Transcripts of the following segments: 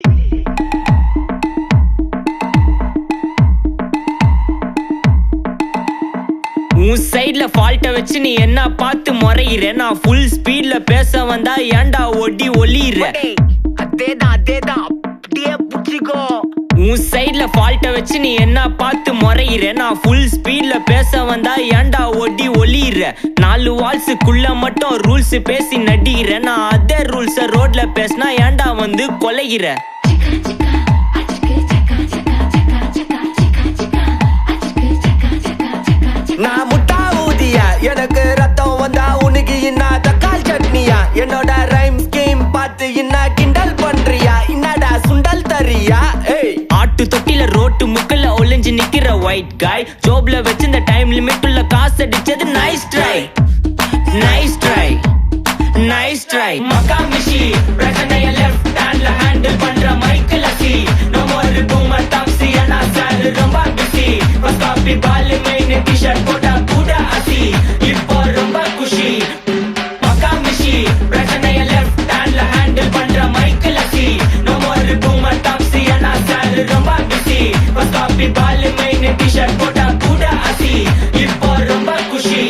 உன் சைடுல ஃபால்ட்ட வச்சு நீ என்ன பார்த்து முறையிற. நான் ஃபுல் ஸ்பீட்ல பேச வந்தா ஏன்டா ஒடி ஒளியிற. அதேதான் அப்படியே புடிச்சுக்கோ. உன் சைடுல ஃபால்ட்ட வச்சு நீ என்ன பார்த்து முறையிற. நான் ஃபுல் ஸ்பீட்ல பேச வந்தா ஏன்டா ஒடி ஒளியிற. 4 வால்ஸுக்குள்ள மட்டும் ரூல்ஸ் பேசி நடிகிற. நான் அதே ரூல்ஸ ரோட்ல பேசினா ஏன்டா வந்து கொலைகிற. நான் முட்டா ஊதியா, எனக்கு ரத்தம் வந்தா உனக்கு இன்னா தக்காளி சட்னியா. என்னோட ரைம் ஸ்கீம் பார்த்து இன்னா கிண்டல் பண்றியா. என்னடா சுண்டல் தரியா. ஆட்டு தொட்டில ரோட்டு முக்கல்ல ஒளிஞ்சு நிக்கிற ஒயிட் காய். ஜோப்ல வச்சிருந்த டைம் லிமிட் உள்ள காசு அடிச்சது nice try, nice try, nice try. மக்கா மிஷி பிரச்சனைய லெஃப்ட் ஹேண்ட்ல ஹேண்டில் பண்ற மைக்கேல் அசி. நம்ம ஒரு பூமர் டாக்ஸி ஆனா சார் ரொம்ப பிஸி. பஸ் காபி பால் மெயின் டி-ஷர்ட் போட்டா கூட அசி. இப்போ ரொம்ப குஷி. மக்கா மிஷி பிரச்சனைய லெஃப்ட் ஹேண்ட்ல ஹேண்டில் பண்ற மைக்கேல் அசி. நம்ம ஒரு பூமர் டாக்ஸி ஆனா சார் ரொம்ப பிஸி. பஸ் காபி பால் மெயின் டி-ஷர்ட் போட்டா கூட அசி. இப்போ ரொம்ப குஷி.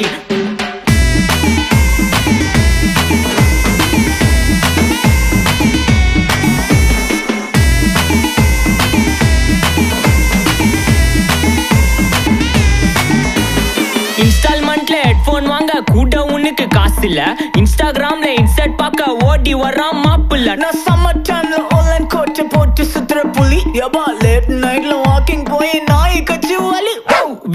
இன்ஸ்டால்மெண்ட்ல ஹெட்போன் வாங்க கூட உனக்கு காசு இல்ல. இன்ஸ்டாகிராம்ல இன்ஸ்டன்ட் பார்க்க ஓடி வரான் மாப்பிள்ள. நான் சம்மர் டைம்ல ஆன்லைன் கோட் போட்டு சுத்துற புலி. யபா லேட் நைட்ல வாக்கிங் போய் நாய் கச்சி வலி.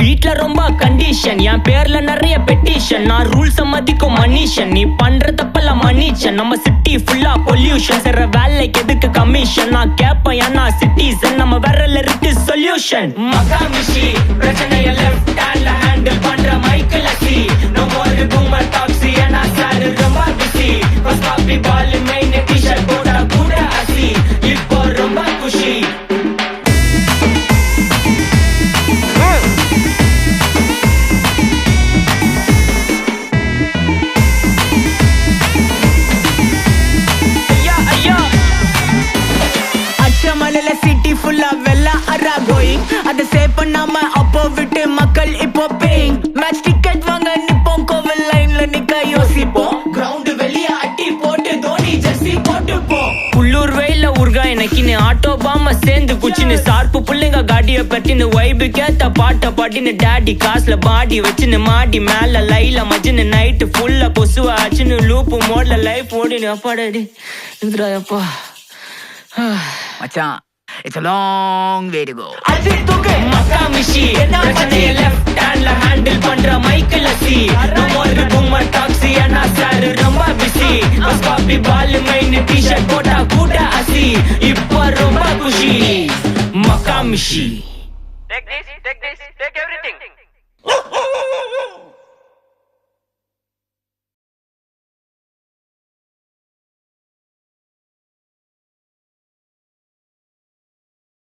வீட்ல ரொம்ப கண்டிஷன், என் பேர்ல நிறைய பெட்டிஷன். நான் ரூல்ஸ் மதிக்கும் மனுஷன், நீ பண்ற தப்பெல்லாம் மன்னிச்சன். நம்ம சிட்டி ஃபுல்லா பொல்யூஷன், செய்ற வேலைக்கு எதுக்கு கமிஷன். நான் கேப்பேன் ஏன்னா சிட்டிசன், நம்ம விரல்ல இருக்கு சொல்யூஷன். மகாமிஷி பிரச்சனைய லெஃப்ட் ஹேண்ட்ல ஹேண்டில் பண்ற மைக்கேல் அசி. நம்ம ஒரு பூமர் டாக்ஸி ஏன்னா சார் ரொம்ப பிஸி. பஸ் காபி பால் மெயின் டி-ஷர்ட் போட்டா கூட அசி. இப்போ ரொம்ப குஷி. அச்சமலையில சிட்டி ஃபுல்லா வெள்ளா அரா கோயிங். அதை சேவ் பண்ணாம அப்போ விட்டு மக்கள் இப்போ பேயிங். மேட்ச் டிக்கெட் வாங்க நிப்போம், கோவில் லைன்ல நிக்க யோசிப்போம். கிரவுண்ட் வெளிய அட்டி போட்டு தோனி ஜெர்சி போட்டு போ. உள்ளூர் வெயில உருகா எனக்குன்னு ஆட்டோ பாம சேர்ந்து குச்சின்னு. சார்பு புள்ளைங்க காடிய பட்டின்னு வைபு கேத்த பாட்ட பாட்டின்னு. டாடி காசுல பாடி வச்சுன்னு மாடி மேல லைல மஜின்னு. நைட்டு ஃபுல்லா கொசுவா ஆச்சுன்னு லூப்பு மோட்ல லைஃப் ஓடினு. அப்பாடாடி இதுராயப்பா மச்சான், it's a long way to go. மக்கா மிஷி பிரச்சனைய லெஃப்ட் ஹேண்ட்ல ஹேண்டில் பண்ற மைக்கேல் அசி. நம்ம ஒரு பூமர் டாக்ஸி ஆனா சார் ரொம்ப பிஸி. பஸ் காபி பால் மெயின் டி-ஷர்ட் போட்டா கூட அசி. இப்போ ரொம்ப குஷி. மக்கா மிஷி. Take this, take everything.